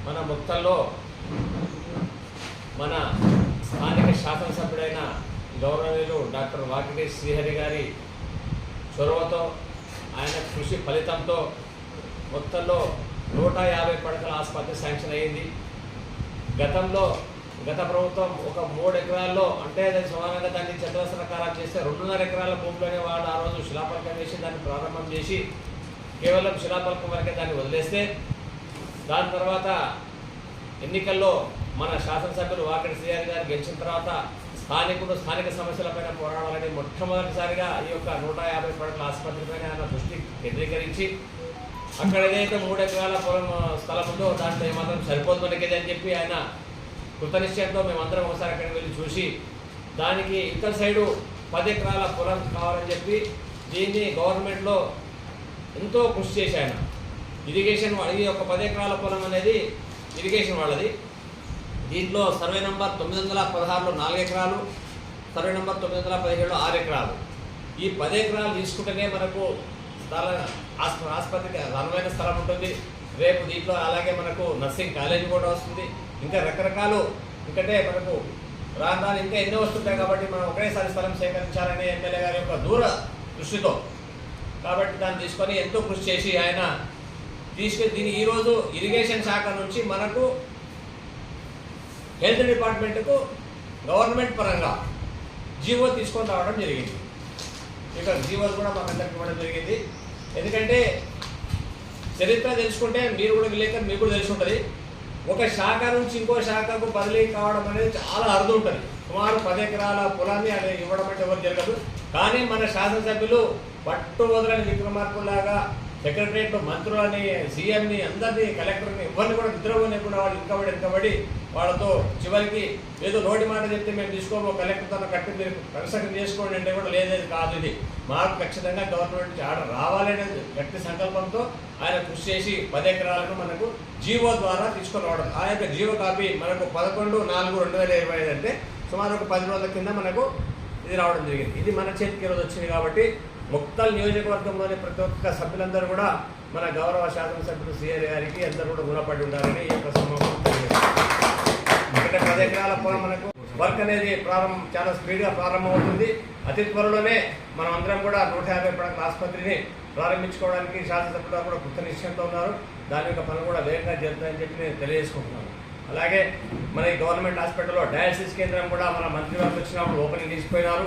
మన ముక్తల్లో మన స్థానిక శాసనసభ్యుడైన గౌరవనీయులు డాక్టర్ వాకిటి శ్రీహరి గారి చొరవతో ఆయన కృషి ఫలితంతో మొత్తంలో 150 పడకల ఆసుపత్రి శాంక్షన్ అయ్యింది. గత ప్రభుత్వం ఒక 3 ఎకరాల్లో అంటే అది సమానంగా దాన్ని చతురస్రాకారం చేస్తే 2.5 ఎకరాల భూమిలోనే వాళ్ళు ఆ రోజు శిలాఫలకం వేసి దాన్ని ప్రారంభం చేసి కేవలం శిలాఫలకం వరకే దాన్ని వదిలేస్తే దాని తర్వాత ఎన్నికల్లో మన శాసనసభ్యులు వాకిటి శ్రీహరి గారు గెలిచిన తర్వాత స్థానిక సమస్యలపైన పోరాడాలని మొట్టమొదటిసారిగా ఈ యొక్క 150 పడకల ఆసుపత్రిపైన ఆయన దృష్టి కేంద్రీకరించి అక్కడ ఏదైతే 3 ఎకరాల పొలం స్థలం ఉందో దాంట్లో ఏమాత్రం సరిపోతుందనేది అని చెప్పి ఆయన కృతనిశ్చయంతో మేమందరం ఒకసారి అక్కడికి వెళ్ళి చూసి దానికి ఇతర సైడు 10 ఎకరాల పొలం కావాలని చెప్పి దీన్ని గవర్నమెంట్లో ఎంతో కృషి చేసి ఆయన ఇరిగేషన్ ఈ యొక్క 10 ఎకరాల పొలం అనేది ఇరిగేషన్ వాళ్ళది. దీంట్లో సర్వే నెంబర్ 916లో 4 ఎకరాలు, సర్వే నెంబర్ 917లో 6 ఎకరాలు. ఈ 10 ఎకరాలు తీసుకుంటేనే మనకు ఆసుపత్రికి అనువైన స్థలం ఉంటుంది. రేపు దీంట్లో అలాగే మనకు నర్సింగ్ కాలేజీ కూడా వస్తుంది. ఇంకా రకరకాలు ఎందుకంటే మనకు రాను ఇంకా ఎన్నో వస్తుంటాయి కాబట్టి మనం ఒకేసారి స్థలం సేకరించాలనే ఎమ్మెల్యే గారి యొక్క దూర దృష్టితో కాబట్టి దాన్ని తీసుకొని ఎంతో కృషి చేసి ఆయన దీన్ని ఈరోజు ఇరిగేషన్ శాఖ నుంచి మనకు హెల్త్ డిపార్ట్మెంట్కు గవర్నమెంట్ పరంగా జీవో తీసుకొని రావడం జరిగింది. ఇక్కడ జీవోలు కూడా మాకు అందరికి ఇవ్వడం జరిగింది. ఎందుకంటే చరిత్ర తెలుసుకుంటే మీరు కూడా విలేకరు మీకు కూడా తెలిసి ఉంటుంది. ఒక శాఖ నుంచి ఇంకో శాఖకు బదిలీ కావడం అనేది చాలా అరుదు ఉంటుంది. సుమారు 10 ఎకరాల పొలాన్ని అది ఇవ్వడం అంటే ఎవరు జరగదు. కానీ మన శాసనసభ్యులు పట్టు వదలని విక్రమార్కులాగా సెక్రటరియట్ మంత్రులని, సీఎంని, అందరినీ, కలెక్టర్ని ఎవరిని కూడా నిద్రపోలేకుండా వాళ్ళు వెనకబడి వాళ్ళతో చివరికి ఏదో నోటి మాట చెప్తే మేము తీసుకోము కలెక్టర్తో కట్టి మీరు కన్స్ట్రక్షన్ చేసుకోండి అంటే కూడా లేదేది కాదు. ఇది మాకు ఖచ్చితంగా గవర్నమెంట్ నుంచి ఆర్డర్ రావాలనేది గట్టి సంకల్పంతో ఆయన కృషి చేసి 10 ఎకరాలను మనకు జీవో ద్వారా తీసుకొని రావడం. ఆ యొక్క జీవో కాపీ మనకు 11/4/2025 అంటే సుమారు ఒక 10 రోజుల కింద మనకు ఇది రావడం జరిగింది. ఇది మన చేతికి ఈరోజు వచ్చింది కాబట్టి ముక్తల్ నియోజకవర్గంలోని ప్రతి ఒక్క సభ్యులందరూ కూడా మన గౌరవ శాసనసభ్యులు శ్రీహరి గారికి అందరూ కూడా రుణపడి ఉండాలని ఈ యొక్క సమావేశం ఎందుకంటే 10 ఎకరాల పొలం మనకు వర్క్ అనేది చాలా స్పీడ్గా ప్రారంభమవుతుంది. అతి త్వరలోనే మనం అందరం కూడా 150 పడకల ఆసుపత్రిని ప్రారంభించుకోవడానికి శాసనసభ్యులు కూడా కృత నిశ్చయంతో ఉన్నారు. దాని యొక్క పనులు కూడా వేగంగా జరుగుతాయని చెప్పి నేను తెలియజేసుకుంటున్నాను. అలాగే మన ఈ గవర్నమెంట్ హాస్పిటల్లో డయాలసిస్ కేంద్రం కూడా మన మంత్రివర్గం వచ్చినప్పుడు ఓపెనింగ్ తీసుకుపోయినారు.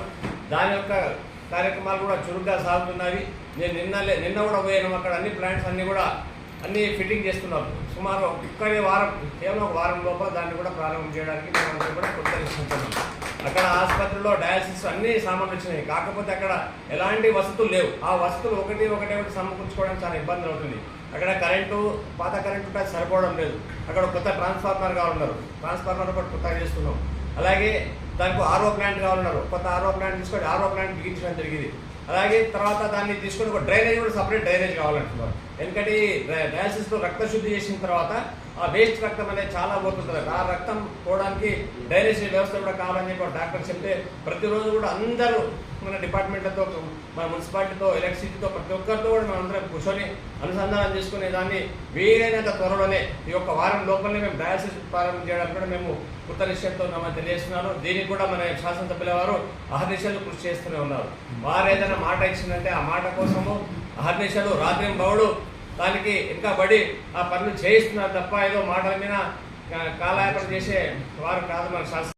దాని యొక్క కార్యక్రమాలు కూడా చురుగ్గా సాగుతున్నవి. నేను నిన్న కూడా పోయాను. అక్కడ అన్ని ప్లాంట్స్ అన్నీ ఫిట్టింగ్ చేస్తున్నారు. సుమారు కేవలం ఒక వారం లోపల దాన్ని కూడా ప్రారంభం చేయడానికి మేము కూడా కృతజ్ఞిస్తున్నాం. అక్కడ ఆసుపత్రిలో డయాలసిస్ అన్ని సామాన్లు వచ్చినాయి. కాకపోతే అక్కడ ఎలాంటి వసతులు లేవు. ఆ వసతులు ఒకటి సమకూర్చుకోవడానికి చాలా ఇబ్బంది అవుతుంది. అక్కడ పాత కరెంటు సరిపోవడం లేదు. అక్కడ కొత్త ట్రాన్స్ఫార్మర్ కావాలన్నారు. ట్రాన్స్ఫార్మర్ కూడా కొత్తగా చేస్తున్నాం. అలాగే దానికి ఆర్ఓ ప్లాంట్ కావాలన్నారు. కొత్త ఆర్ఓ ప్లాంట్ తీసుకొని ఆర్ఓ ప్లాంట్ బిగించడం జరిగింది. అలాగే తర్వాత దాన్ని తీసుకొని ఒక డ్రైనేజ్ కూడా సపరేట్ డ్రైనేజ్ కావాలంటున్నారు. ఎందుకంటే డయాలసిస్లో రక్త శుద్ధి చేసిన తర్వాత ఆ వేస్ట్ రక్తం అనేది చాలా పోతుంటుంది. ఆ రక్తం పోవడానికి డ్రైనేజ్ వ్యవస్థ కూడా కావాలని చెప్పి డాక్టర్ చెప్తే ప్రతిరోజు కూడా అందరూ మన డిపార్ట్మెంట్లతో, మన మున్సిపాలిటీతో, ఎలక్ట్రిసిటీతో ప్రతి ఒక్కరితో కూడా మనం అందరం కూర్చొని అనుసంధానం చేసుకునే దాన్ని వీలైనంత త్వరలోనే ఈ యొక్క వారం లోపలనే మేము డయాలసిస్ ప్రారంభం చేయడానికి కూడా మేము కృత నిశ్చయంతో ఉన్నామని తెలియజేస్తున్నారు. దీనికి కూడా మన శాసనసభ్యుల వారు అహర్నిశలు కృషి చేస్తూనే ఉన్నారు. వారు ఏదైనా మాట ఇచ్చిందంటే ఆ మాట కోసము అహర్నిశలు రాత్రింబవళ్ళు దానికి ఇంకా బడి ఆ పనులు చేయిస్తున్నారు తప్ప ఏదో మాటల మీద కాలయాపన చేసే వారు కాదు మన శాసన